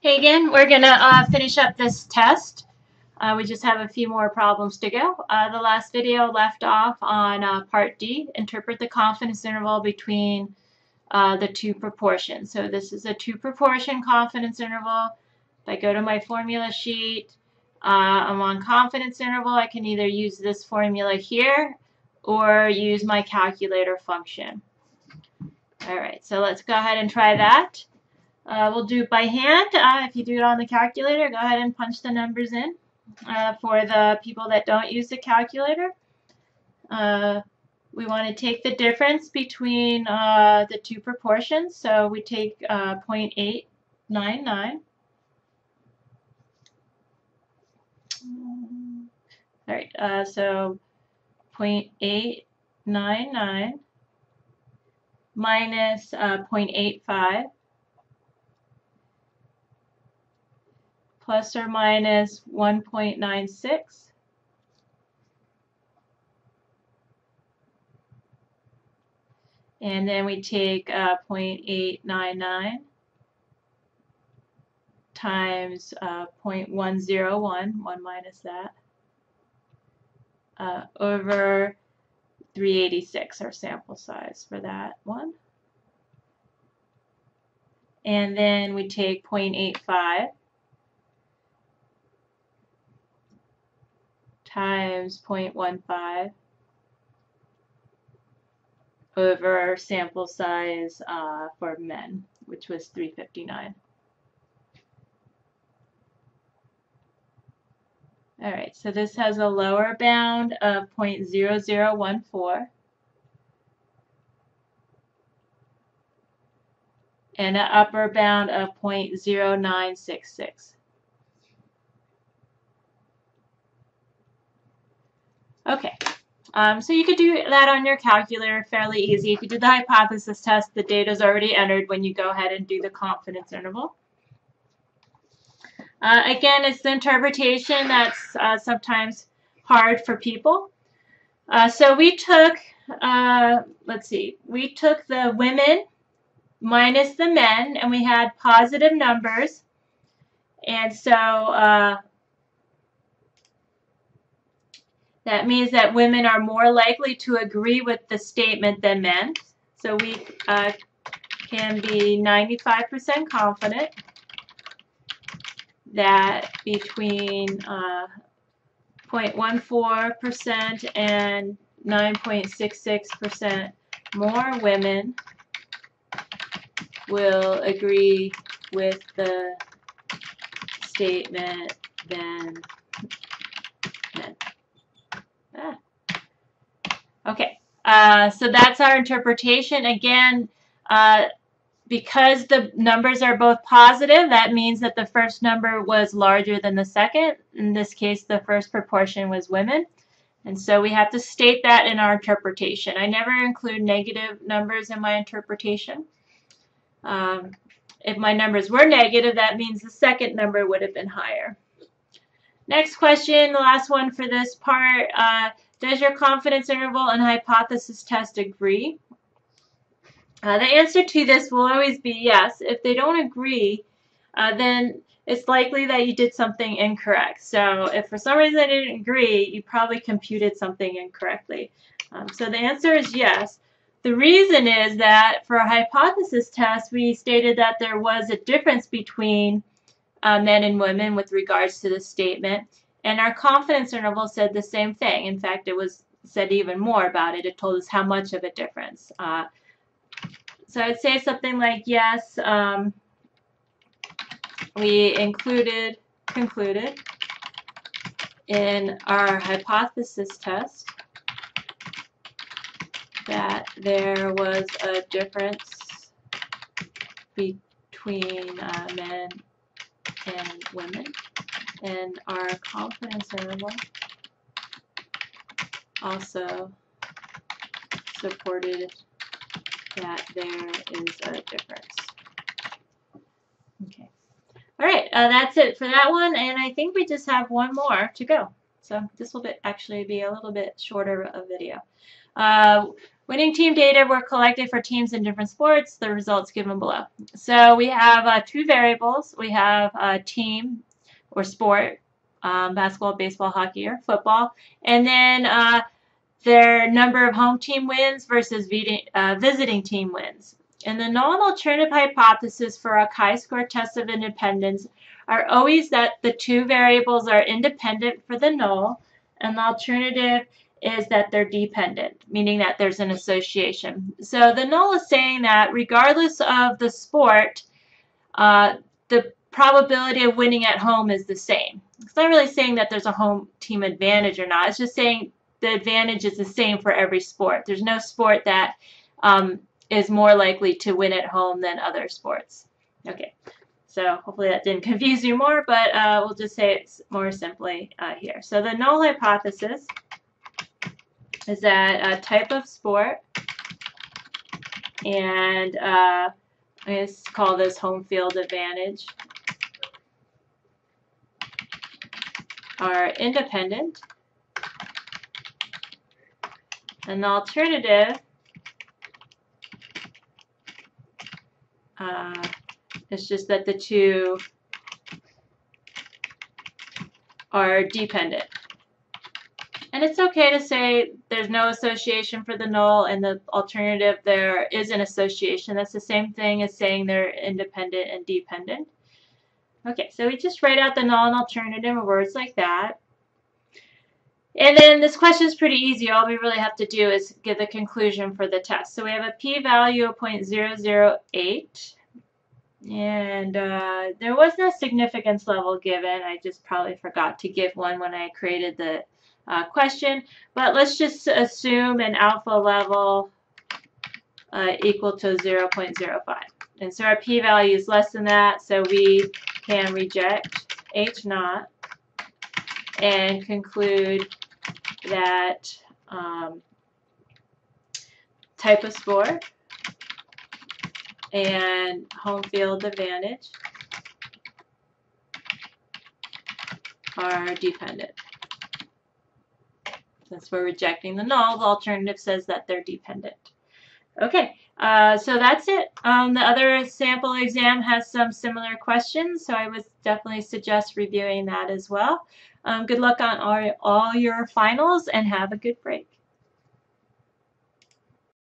Hey again, we're going to finish up this test. We just have a few more problems to go. The last video left off on part D, interpret the confidence interval between the two proportions. So this is a two proportion confidence interval. If I go to my formula sheet, I'm on confidence interval. I can either use this formula here or use my calculator function. All right, so let's go ahead and try that. We'll do it by hand. If you do it on the calculator, go ahead and punch the numbers in. For the people that don't use the calculator, we want to take the difference between the two proportions. So we take 0.899. All right, so 0.899 minus 0.85 plus or minus 1.96. And then we take 0.899 times 0.101, 1 minus that, over 386, our sample size for that one. And then we take 0.85 times 0.15 over our sample size for men, which was 359. All right, so this has a lower bound of 0.0014 and an upper bound of 0.0966. Okay, so you could do that on your calculator fairly easy. If you did the hypothesis test, the data is already entered when you go ahead and do the confidence interval. Again, it's the interpretation that's sometimes hard for people. So we took, let's see, we took the women minus the men, and we had positive numbers. And so that means that women are more likely to agree with the statement than men. So we can be 95% confident that between 0.14% and 9.66% more women will agree with the statement than men. Okay, so that's our interpretation. Again, because the numbers are both positive, that means that the first number was larger than the second. In this case, the first proportion was women. And so we have to state that in our interpretation. I never include negative numbers in my interpretation. If my numbers were negative, that means the second number would have been higher. Next question, the last one for this part. Does your confidence interval and hypothesis test agree? The answer to this will always be yes. If they don't agree, then it's likely that you did something incorrect. So if for some reason they didn't agree, you probably computed something incorrectly. So the answer is yes. The reason is that for a hypothesis test, we stated that there was a difference between men and women with regards to the statement. And our confidence interval said the same thing. In fact, it was said even more about it. It told us how much of a difference. So I'd say something like, yes, we concluded in our hypothesis test that there was a difference between men and women, and our confidence interval also supported that there is a difference. Okay. All right, that's it for that one, and I think we just have one more to go. So this will actually be a little bit shorter of video. Winning team data were collected for teams in different sports. The results given below. So we have two variables. We have a team or sport, basketball, baseball, hockey, or football, and then their number of home team wins versus visiting team wins. And the null and alternative hypothesis for a chi-square test of independence are always that the two variables are independent for the null, and the alternative is that they're dependent, meaning that there's an association. So the null is saying that regardless of the sport, the probability of winning at home is the same. It's not really saying that there's a home team advantage or not. It's just saying the advantage is the same for every sport. There's no sport that is more likely to win at home than other sports. Okay, so hopefully that didn't confuse you more, but we'll just say it more simply here. So the null hypothesis is that a type of sport, and I'm going to call this home field advantage, are independent. And the alternative is just that the two are dependent. And it's okay to say there's no association for the null, and the alternative there is an association. That's the same thing as saying they're independent and dependent. Okay, so we just write out the null and alternative in words like that. And then this question is pretty easy. All we really have to do is give the conclusion for the test. So we have a p-value of 0.008. And there was no significance level given. I just probably forgot to give one when I created the question. But let's just assume an alpha level equal to 0.05. And so our p-value is less than that, so we can reject H naught and conclude that type of sport and home field advantage are dependent. Since we're rejecting the null, the alternative says that they're dependent. Okay, so that's it. The other sample exam has some similar questions, so I would definitely suggest reviewing that as well. Good luck on all your finals, and have a good break.